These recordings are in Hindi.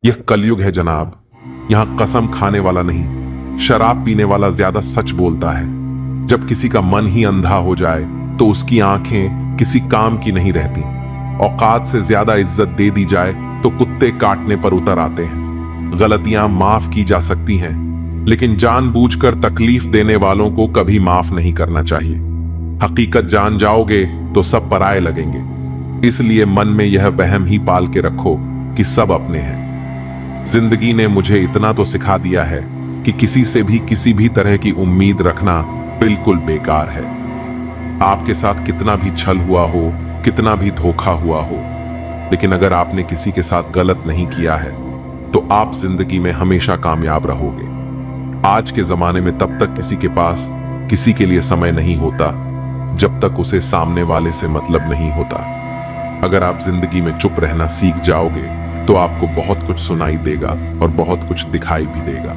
यह कलयुग है जनाब। यहां कसम खाने वाला नहीं, शराब पीने वाला ज्यादा सच बोलता है। जब किसी का मन ही अंधा हो जाए तो उसकी आंखें किसी काम की नहीं रहती। औकात से ज्यादा इज्जत दे दी जाए तो कुत्ते काटने पर उतर आते हैं। गलतियां माफ की जा सकती हैं, लेकिन जानबूझकर तकलीफ देने वालों को कभी माफ नहीं करना चाहिए। हकीकत जान जाओगे तो सब पराये लगेंगे। इसलिए मन में यह वहम ही पाल के रखो कि सब अपने हैं। जिंदगी ने मुझे इतना तो सिखा दिया है कि किसी से भी किसी भी तरह की उम्मीद रखना बिल्कुल बेकार है। आपके साथ कितना भी छल हुआ हो, कितना भी धोखा हुआ हो, लेकिन अगर आपने किसी के साथ गलत नहीं किया है तो आप जिंदगी में हमेशा कामयाब रहोगे। आज के जमाने में तब तक किसी के पास किसी के लिए समय नहीं होता जब तक उसे सामने वाले से मतलब नहीं होता। अगर आप जिंदगी में चुप रहना सीख जाओगे तो आपको बहुत कुछ सुनाई देगा और बहुत कुछ दिखाई भी देगा।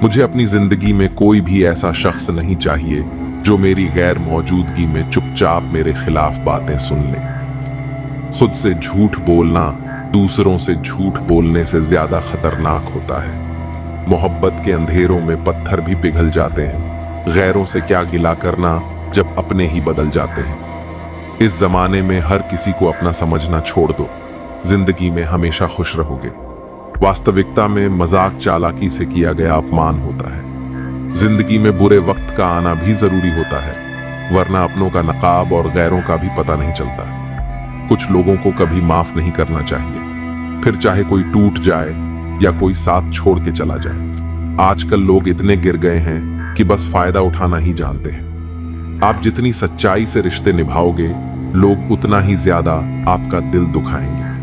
मुझे अपनी जिंदगी में कोई भी ऐसा शख्स नहीं चाहिए जो मेरी गैर मौजूदगी में चुपचाप मेरे खिलाफ बातें सुन ले। खुद से झूठ बोलना दूसरों से झूठ बोलने से ज्यादा खतरनाक होता है। मोहब्बत के अंधेरों में पत्थर भी पिघल जाते हैं। गैरों से क्या गिला करना जब अपने ही बदल जाते हैं। इस जमाने में हर किसी को अपना समझना छोड़ दो, जिंदगी में हमेशा खुश रहोगे। वास्तविकता में मजाक चालाकी से किया गया अपमान होता है। जिंदगी में बुरे वक्त का आना भी जरूरी होता है, वरना अपनों का नकाब और गैरों का भी पता नहीं चलता। कुछ लोगों को कभी माफ नहीं करना चाहिए, फिर चाहे कोई टूट जाए या कोई साथ छोड़ के चला जाए। आजकल लोग इतने गिर गए हैं कि बस फायदा उठाना ही जानते हैं। आप जितनी सच्चाई से रिश्ते निभाओगे, लोग उतना ही ज्यादा आपका दिल दुखाएंगे।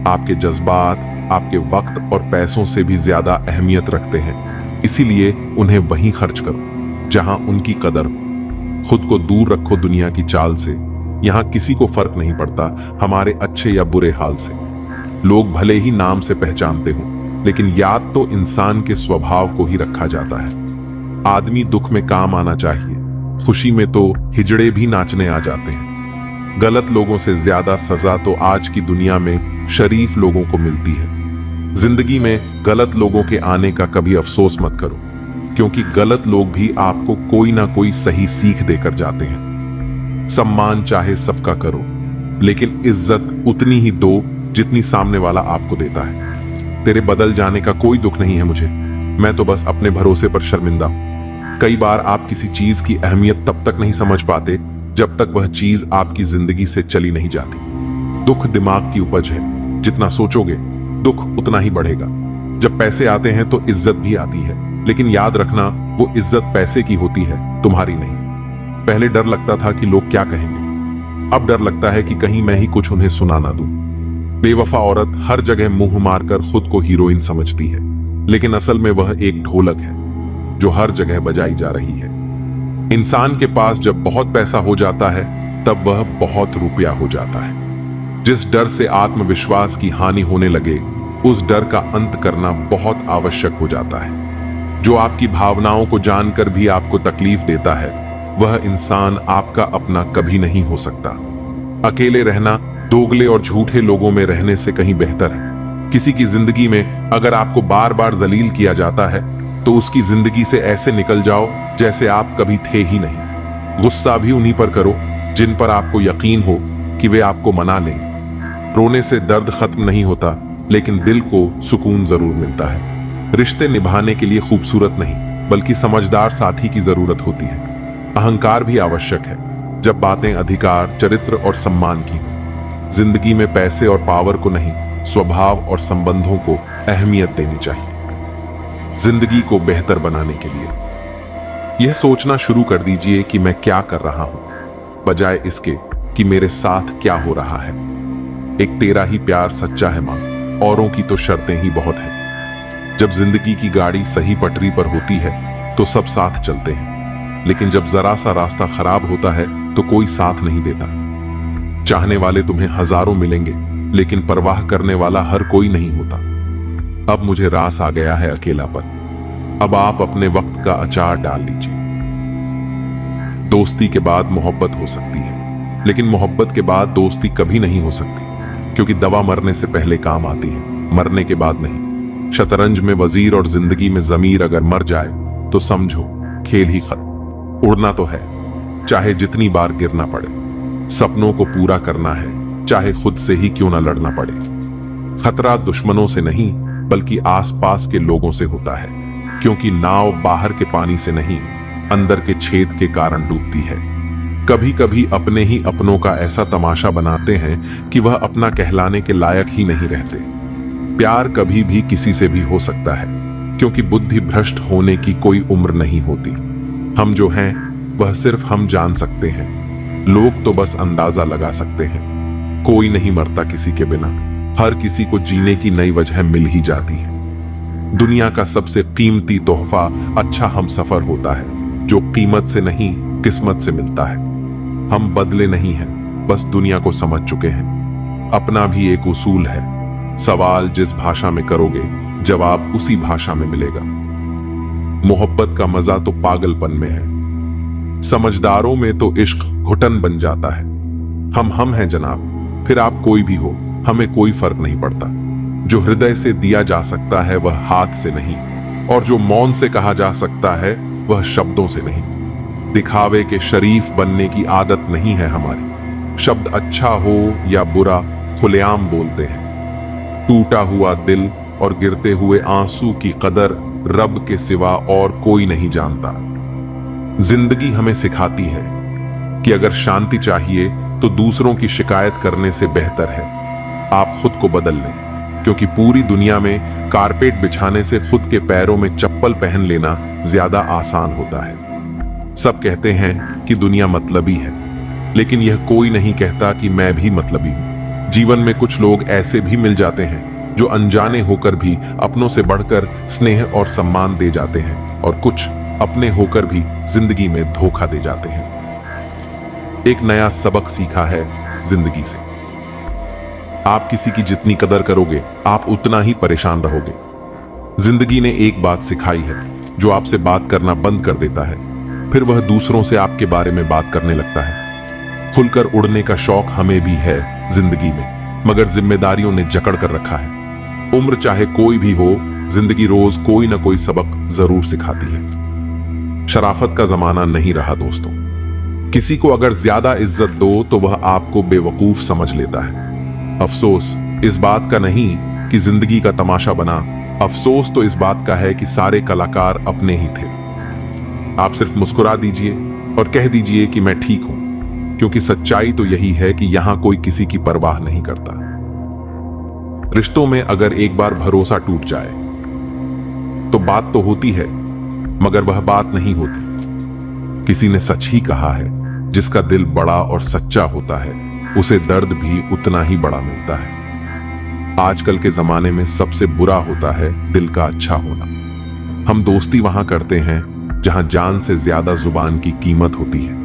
आपके जज्बात आपके वक्त और पैसों से भी ज्यादा अहमियत रखते हैं, इसीलिए उन्हें वहीं खर्च करो जहां उनकी कदर हो। खुद को दूर रखो दुनिया की चाल से। यहां किसी को फर्क नहीं पड़ता हमारे अच्छे या बुरे हाल से। लोग भले ही नाम से पहचानते हों, लेकिन याद तो इंसान के स्वभाव को ही रखा जाता है। आदमी दुख में काम आना चाहिए, खुशी में तो हिजड़े भी नाचने आ जाते हैं। गलत लोगों से ज्यादा सजा तो आज की दुनिया में शरीफ लोगों को मिलती है। जिंदगी में गलत लोगों के आने का कभी अफसोस मत करो, क्योंकि गलत लोग भी आपको कोई ना कोई सही सीख देकर जाते हैं। सम्मान चाहे सबका करो, लेकिन इज्जत उतनी ही दो जितनी सामने वाला आपको देता है। तेरे बदल जाने का कोई दुख नहीं है मुझे, मैं तो बस अपने भरोसे पर शर्मिंदा हूं। कई बार आप किसी चीज की अहमियत तब तक नहीं समझ पाते जब तक वह चीज आपकी जिंदगी से चली नहीं जाती। दुख दिमाग की उपज है, जितना सोचोगे दुख उतना ही बढ़ेगा। जब पैसे आते हैं तो इज्जत भी आती है, लेकिन याद रखना वो इज्जत पैसे की होती है, तुम्हारी नहीं। पहले डर लगता था कि लोग क्या कहेंगे, अब डर लगता है कि कहीं मैं ही कुछ उन्हें सुना ना दूं। बेवफा औरत हर जगह मुंह मारकर खुद को हीरोइन समझती है, लेकिन असल में वह एक ढोलक है जो हर जगह बजाई जा रही है। इंसान के पास जब बहुत पैसा हो जाता है तब वह बहुत रुपया हो जाता है। जिस डर से आत्मविश्वास की हानि होने लगे, उस डर का अंत करना बहुत आवश्यक हो जाता है। जो आपकी भावनाओं को जानकर भी आपको तकलीफ देता है, वह इंसान आपका अपना कभी नहीं हो सकता। अकेले रहना दोगले और झूठे लोगों में रहने से कहीं बेहतर है। किसी की जिंदगी में अगर आपको बार बार जलील किया जाता है तो उसकी जिंदगी से ऐसे निकल जाओ जैसे आप कभी थे ही नहीं। गुस्सा भी उन्हीं पर करो जिन पर आपको यकीन हो कि वे आपको मना लेंगे। रोने से दर्द खत्म नहीं होता, लेकिन दिल को सुकून जरूर मिलता है। रिश्ते निभाने के लिए खूबसूरत नहीं बल्कि समझदार साथी की जरूरत होती है। अहंकार भी आवश्यक है जब बातें अधिकार, चरित्र और सम्मान की हो। जिंदगी में पैसे और पावर को नहीं, स्वभाव और संबंधों को अहमियत देनी चाहिए। जिंदगी को बेहतर बनाने के लिए यह सोचना शुरू कर दीजिए कि मैं क्या कर रहा हूं, बजाय इसके कि मेरे साथ क्या हो रहा है। एक तेरा ही प्यार सच्चा है मां, औरों की तो शर्तें ही बहुत हैं। जब जिंदगी की गाड़ी सही पटरी पर होती है तो सब साथ चलते हैं, लेकिन जब जरा सा रास्ता खराब होता है तो कोई साथ नहीं देता। चाहने वाले तुम्हें हजारों मिलेंगे, लेकिन परवाह करने वाला हर कोई नहीं होता। अब मुझे रास आ गया है अकेलापन। अब आप अपने वक्त का अचार डाल लीजिए। दोस्ती के बाद मोहब्बत हो सकती है, लेकिन मोहब्बत के बाद दोस्ती कभी नहीं हो सकती, क्योंकि दवा मरने से पहले काम आती है, मरने के बाद नहीं। शतरंज में वजीर और जिंदगी में जमीर अगर मर जाए तो समझो खेल ही खत्म। उड़ना तो है, चाहे जितनी बार गिरना पड़े। सपनों को पूरा करना है, चाहे खुद से ही क्यों ना लड़ना पड़े। खतरा दुश्मनों से नहीं बल्कि आसपास के लोगों से होता है, क्योंकि नाव बाहर के पानी से नहीं अंदर के छेद के कारण डूबती है। कभी कभी अपने ही अपनों का ऐसा तमाशा बनाते हैं कि वह अपना कहलाने के लायक ही नहीं रहते। प्यार कभी भी किसी से भी हो सकता है, क्योंकि बुद्धि भ्रष्ट होने की कोई उम्र नहीं होती। हम जो हैं वह सिर्फ हम जान सकते हैं, लोग तो बस अंदाजा लगा सकते हैं। कोई नहीं मरता किसी के बिना, हर किसी को जीने की नई वजह मिल ही जाती है। दुनिया का सबसे कीमती तोहफा अच्छा हमसफर होता है, जो कीमत से नहीं किस्मत से मिलता है। हम बदले नहीं हैं, बस दुनिया को समझ चुके हैं। अपना भी एक उसूल है, सवाल जिस भाषा में करोगे जवाब उसी भाषा में मिलेगा। मोहब्बत का मजा तो पागलपन में है, समझदारों में तो इश्क घुटन बन जाता है। हम हैं जनाब, फिर आप कोई भी हो, हमें कोई फर्क नहीं पड़ता। जो हृदय से दिया जा सकता है वह हाथ से नहीं, और जो मौन से कहा जा सकता है वह शब्दों से नहीं। दिखावे के शरीफ बनने की आदत नहीं है हमारी। शब्द अच्छा हो या बुरा खुलेआम बोलते हैं। टूटा हुआ दिल और गिरते हुए आंसू की कदर रब के सिवा और कोई नहीं जानता। जिंदगी हमें सिखाती है कि अगर शांति चाहिए तो दूसरों की शिकायत करने से बेहतर है आप खुद को बदल लें, क्योंकि पूरी दुनिया में कारपेट बिछाने से खुद के पैरों में चप्पल पहन लेना ज्यादा आसान होता है। सब कहते हैं कि दुनिया मतलबी है, लेकिन यह कोई नहीं कहता कि मैं भी मतलबी हूं। जीवन में कुछ लोग ऐसे भी मिल जाते हैं जो अनजाने होकर भी अपनों से बढ़कर स्नेह और सम्मान दे जाते हैं, और कुछ अपने होकर भी जिंदगी में धोखा दे जाते हैं। एक नया सबक सीखा है जिंदगी से। आप किसी की जितनी कदर करोगे आप उतना ही परेशान रहोगे। जिंदगी ने एक बात सिखाई है, जो आपसे बात करना बंद कर देता है फिर वह दूसरों से आपके बारे में बात करने लगता है। खुलकर उड़ने का शौक हमें भी है जिंदगी में, मगर जिम्मेदारियों ने जकड़ कर रखा है। उम्र चाहे कोई भी हो, जिंदगी रोज कोई ना कोई सबक जरूर सिखाती है। शराफत का जमाना नहीं रहा दोस्तों। किसी को अगर ज्यादा इज्जत दो तो वह आपको बेवकूफ समझ लेता है। अफसोस इस बात का नहीं कि जिंदगी का तमाशा बना, अफसोस तो इस बात का है कि सारे कलाकार अपने ही थे। आप सिर्फ मुस्कुरा दीजिए और कह दीजिए कि मैं ठीक हूं, क्योंकि सच्चाई तो यही है कि यहां कोई किसी की परवाह नहीं करता। रिश्तों में अगर एक बार भरोसा टूट जाए तो बात तो होती है, मगर वह बात नहीं होती। किसी ने सच ही कहा है, जिसका दिल बड़ा और सच्चा होता है उसे दर्द भी उतना ही बड़ा मिलता है। आजकल के जमाने में सबसे बुरा होता है दिल का अच्छा होना। हम दोस्ती वहां करते हैं जहां जान से ज्यादा जुबान की कीमत होती है।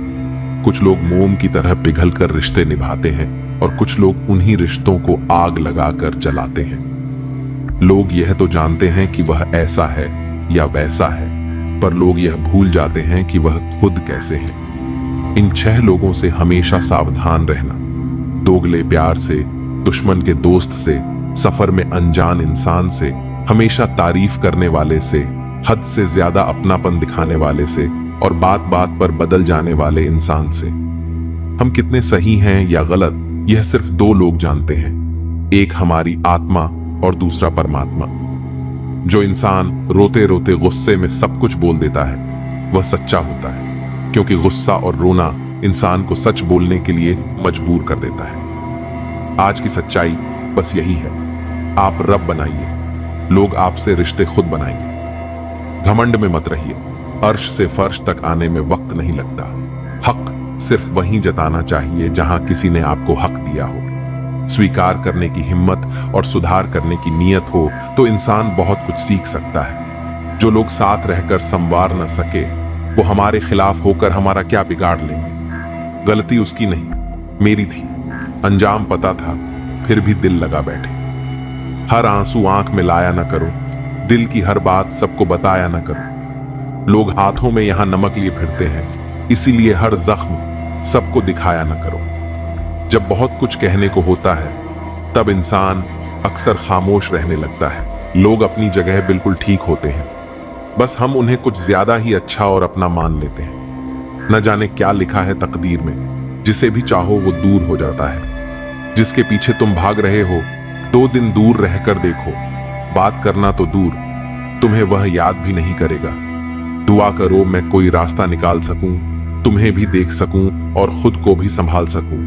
कुछ लोग मोम की तरह पिघल कर रिश्ते निभाते हैं, और कुछ लोग उन्हीं रिश्तों को आग लगाकर जलाते हैं। लोग यह तो जानते हैं कि वह ऐसा है या वैसा है, पर लोग यह भूल जाते हैं कि वह खुद कैसे हैं। इन 6 लोगों से हमेशा सावधान रहना। दोगले प्यार से, दुश्मन के दोस्त से, सफर में अनजान इंसान से, हमेशा तारीफ करने वाले से, हद से ज्यादा अपनापन दिखाने वाले से, और बात बात पर बदल जाने वाले इंसान से। हम कितने सही हैं या गलत यह सिर्फ 2 लोग जानते हैं, एक हमारी आत्मा और दूसरा परमात्मा। जो इंसान रोते रोते गुस्से में सब कुछ बोल देता है वह सच्चा होता है, क्योंकि गुस्सा और रोना इंसान को सच बोलने के लिए मजबूर कर देता है। आज की सच्चाई बस यही है, आप रब बनाइए, लोग आपसे रिश्ते खुद बनाएंगे। घमंड में मत रहिए, अर्श से फर्श तक आने में वक्त नहीं लगता। हक सिर्फ वहीं जताना चाहिए जहां किसी ने आपको हक दिया हो। स्वीकार करने की हिम्मत और सुधार करने की नीयत हो तो इंसान बहुत कुछ सीख सकता है। जो लोग साथ रहकर संवार न सके वो हमारे खिलाफ होकर हमारा क्या बिगाड़ लेंगे। गलती उसकी नहीं, मेरी थी। अंजाम पता था, फिर भी दिल लगा बैठे। हर आंसू आंख में लाया न करो, दिल की हर बात सबको बताया न करो। लोग हाथों में यहां नमक लिए फिरते हैं, इसीलिए हर जख्म सबको दिखाया न करो। जब बहुत कुछ कहने को होता है तब इंसान अक्सर खामोश रहने लगता है। लोग अपनी जगह बिल्कुल ठीक होते हैं, बस हम उन्हें कुछ ज्यादा ही अच्छा और अपना मान लेते हैं। न जाने क्या लिखा है तकदीर में, जिसे भी चाहो वो दूर हो जाता है। जिसके पीछे तुम भाग रहे हो 2 दिन दूर रहकर देखो, बात करना तो दूर, तुम्हें वह याद भी नहीं करेगा। दुआ करो मैं कोई रास्ता निकाल सकूं, तुम्हें भी देख सकूं और खुद को भी संभाल सकूं।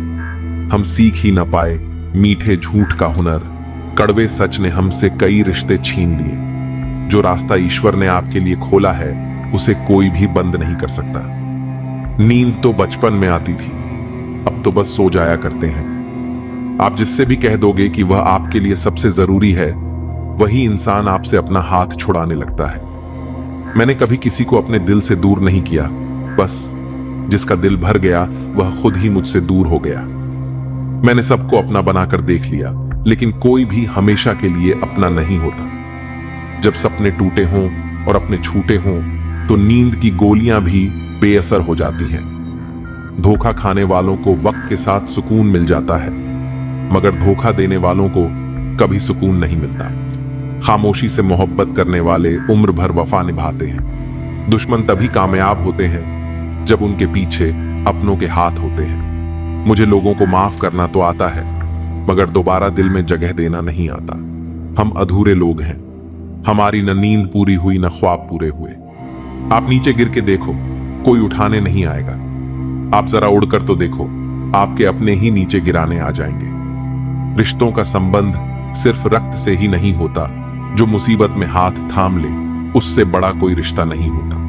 हम सीख ही न पाए मीठे झूठ का हुनर, कड़वे सच ने हमसे कई रिश्ते छीन लिए। जो रास्ता ईश्वर ने आपके लिए खोला है उसे कोई भी बंद नहीं कर सकता। नींद तो बचपन में आती थी, अब तो बस सो जाया करते हैं। आप जिससे भी कह दोगे कि वह आपके लिए सबसे जरूरी है, वही इंसान आपसे अपना हाथ छुड़ाने लगता है। मैंने कभी किसी को अपने दिल से दूर नहीं किया, बस जिसका दिल भर गया वह खुद ही मुझसे दूर हो गया। मैंने सबको अपना बनाकर देख लिया, लेकिन कोई भी हमेशा के लिए अपना नहीं होता। जब सपने टूटे हों और अपने छूटे हों तो नींद की गोलियां भी बेअसर हो जाती हैं। धोखा खाने वालों को वक्त के साथ सुकून मिल जाता है, मगर धोखा देने वालों को कभी सुकून नहीं मिलता। खामोशी से मोहब्बत करने वाले उम्र भर वफा निभाते हैं। दुश्मन तभी कामयाब होते हैं जब उनके पीछे अपनों के हाथ होते हैं। मुझे लोगों को माफ करना तो आता है, मगर दोबारा दिल में जगह देना नहीं आता। हम अधूरे लोग हैं, हमारी न नींद पूरी हुई न ख्वाब पूरे हुए। आप नीचे गिर के देखो, कोई उठाने नहीं आएगा। आप जरा उड़कर तो देखो, आपके अपने ही नीचे गिराने आ जाएंगे। रिश्तों का संबंध सिर्फ रक्त से ही नहीं होता, जो मुसीबत में हाथ थाम ले उससे बड़ा कोई रिश्ता नहीं होता।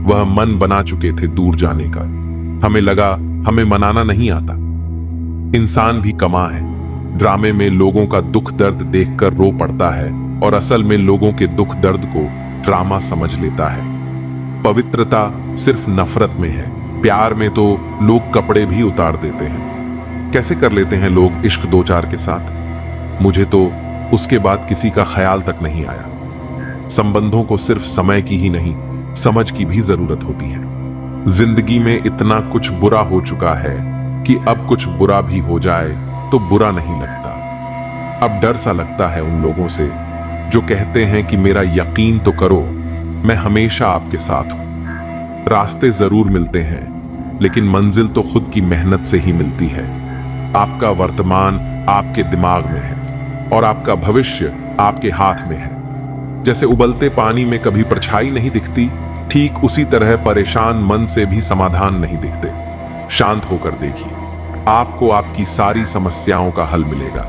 वह मन बना चुके थे दूर जाने का, हमें लगा हमें मनाना नहीं आता। इंसान भी कमा है, ड्रामे में लोगों का दुख दर्द देखकर रो पड़ता है और असल में लोगों के दुख दर्द को ड्रामा समझ लेता है। पवित्रता सिर्फ नफरत में है, प्यार में तो लोग कपड़े भी उतार देते हैं। कैसे कर लेते हैं लोग इश्क 2-4 के साथ, मुझे तो उसके बाद किसी का ख्याल तक नहीं आया। संबंधों को सिर्फ समय की ही नहीं, समझ की भी जरूरत होती है। जिंदगी में इतना कुछ बुरा हो चुका है कि अब कुछ बुरा भी हो जाए तो बुरा नहीं लगता। अब डर सा लगता है उन लोगों से जो कहते हैं कि मेरा यकीन तो करो, मैं हमेशा आपके साथ हूं। रास्ते जरूर मिलते हैं, लेकिन मंजिल तो खुद की मेहनत से ही मिलती है। आपका वर्तमान आपके दिमाग में है और आपका भविष्य आपके हाथ में है। जैसे उबलते पानी में कभी परछाई नहीं दिखती, ठीक उसी तरह परेशान मन से भी समाधान नहीं दिखते। शांत होकर देखिए, आपको आपकी सारी समस्याओं का हल मिलेगा।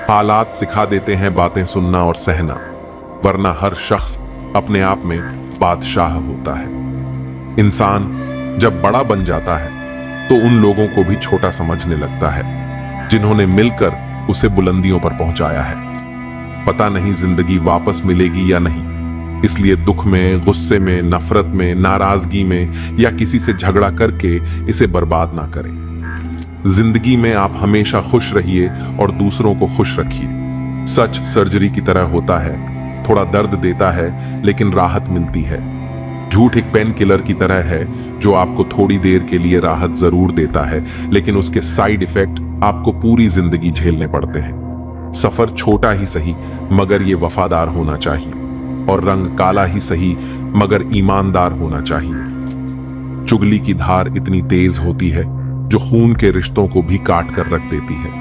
हालात सिखा देते हैं बातें सुनना और सहना, वरना हर शख्स अपने आप में बादशाह होता है। इंसान जब बड़ा बन जाता है तो उन लोगों को भी छोटा समझने लगता है जिन्होंने मिलकर उसे बुलंदियों पर पहुंचाया है। पता नहीं जिंदगी वापस मिलेगी या नहीं, इसलिए दुख में, गुस्से में, नफरत में, नाराजगी में या किसी से झगड़ा करके इसे बर्बाद ना करें। जिंदगी में आप हमेशा खुश रहिए और दूसरों को खुश रखिए। सच सर्जरी की तरह होता है, थोड़ा दर्द देता है लेकिन राहत मिलती है। झूठ एक पेन किलर की तरह है जो आपको थोड़ी देर के लिए राहत जरूर देता है, लेकिन उसके साइड इफेक्ट आपको पूरी जिंदगी झेलने पड़ते हैं। सफर छोटा ही सही मगर ये वफादार होना चाहिए, और रंग काला ही सही मगर ईमानदार होना चाहिए। चुगली की धार इतनी तेज होती है जो खून के रिश्तों को भी काट कर रख देती है।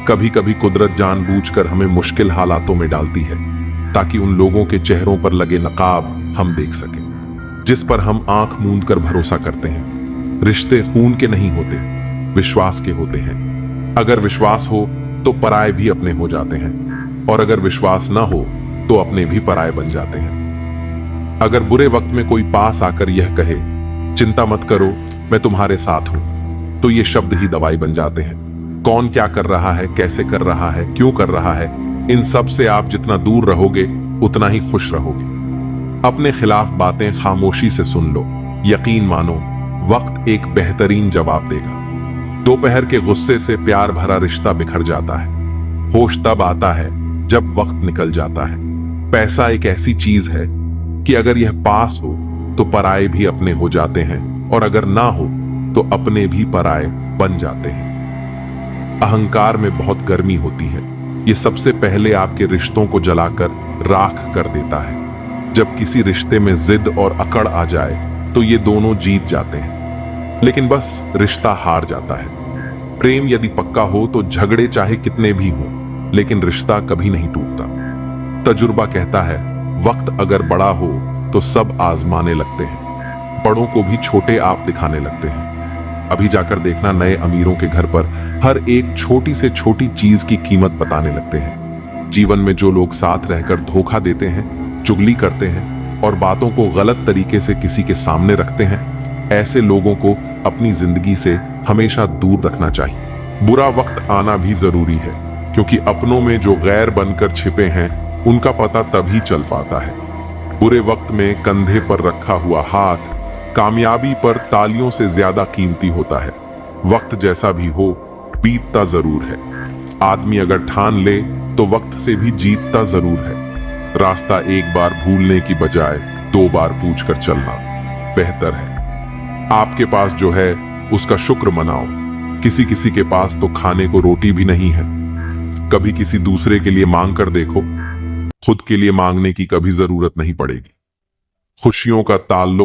कभी कभी कुदरत जानबूझकर हमें मुश्किल हालातों में डालती है ताकि उन लोगों के चेहरों पर लगे नकाब हम देख सकें जिस पर हम आंख मूंद कर भरोसा करते हैं। रिश्ते खून के नहीं होते, विश्वास के होते हैं। अगर विश्वास हो तो पराये भी अपने हो जाते हैं, और अगर विश्वास ना हो तो अपने भी पराये बन जाते हैं। अगर बुरे वक्त में कोई पास आकर यह कहे चिंता मत करो मैं तुम्हारे साथ हूं, तो ये शब्द ही दवाई बन जाते हैं। कौन क्या कर रहा है, कैसे कर रहा है, क्यों कर रहा है, इन सब से आप जितना दूर रहोगे उतना ही खुश रहोगे। अपने खिलाफ बातें खामोशी से सुन लो, यकीन मानो वक्त एक बेहतरीन जवाब देगा। दोपहर के गुस्से से प्यार भरा रिश्ता बिखर जाता है। होश तब आता है जब वक्त निकल जाता है। पैसा एक ऐसी चीज है कि अगर यह पास हो तो पराये भी अपने हो जाते हैं, और अगर ना हो तो अपने भी पराये बन जाते हैं। अहंकार में बहुत गर्मी होती है, ये सबसे पहले आपके रिश्तों को जलाकर राख कर देता है। जब किसी रिश्ते में जिद और अकड़ आ जाए तो ये दोनों जीत जाते हैं, लेकिन बस रिश्ता हार जाता है। प्रेम यदि पक्का हो तो झगड़े चाहे कितने भी हों, लेकिन रिश्ता कभी नहीं टूटता। तजुर्बा कहता है, वक्त अगर बड़ा हो तो सब आजमाने लगते हैं, बड़ों को भी छोटे आप दिखाने लगते हैं। अभी जाकर देखना, नए अमीरों के घर पर हर एक छोटी से छोटी चीज की कीमत बताने लगते हैं। जीवन में जो लोग साथ रहकर धोखा देते हैं, चुगली करते हैं और बातों को गलत तरीके से किसी के सामने रखते हैं, ऐसे लोगों को अपनी जिंदगी से हमेशा दूर रखना चाहिए। बुरा वक्त आना भी जरूरी है, क्योंकि अपनों में जो गैर बनकर छिपे हैं उनका पता तभी चल पाता है। बुरे वक्त में कंधे पर रखा हुआ हाथ कामयाबी पर तालियों से ज्यादा कीमती होता है। वक्त जैसा भी हो, बीतता जरूर है। आदमी अगर ठान ले तो वक्त से भी जीतता जरूर है। रास्ता एक बार भूलने की बजाय 2 बार पूछकर चलना बेहतर है। आपके पास जो है उसका शुक्र मनाओ। किसी किसी के पास तो खाने को रोटी भी नहीं है। कभी किसी दूसरे के लिए मांग कर देखो, खुद के लिए मांगने की कभी जरूरत नहीं पड़ेगी। खुशियों का ताल्लुक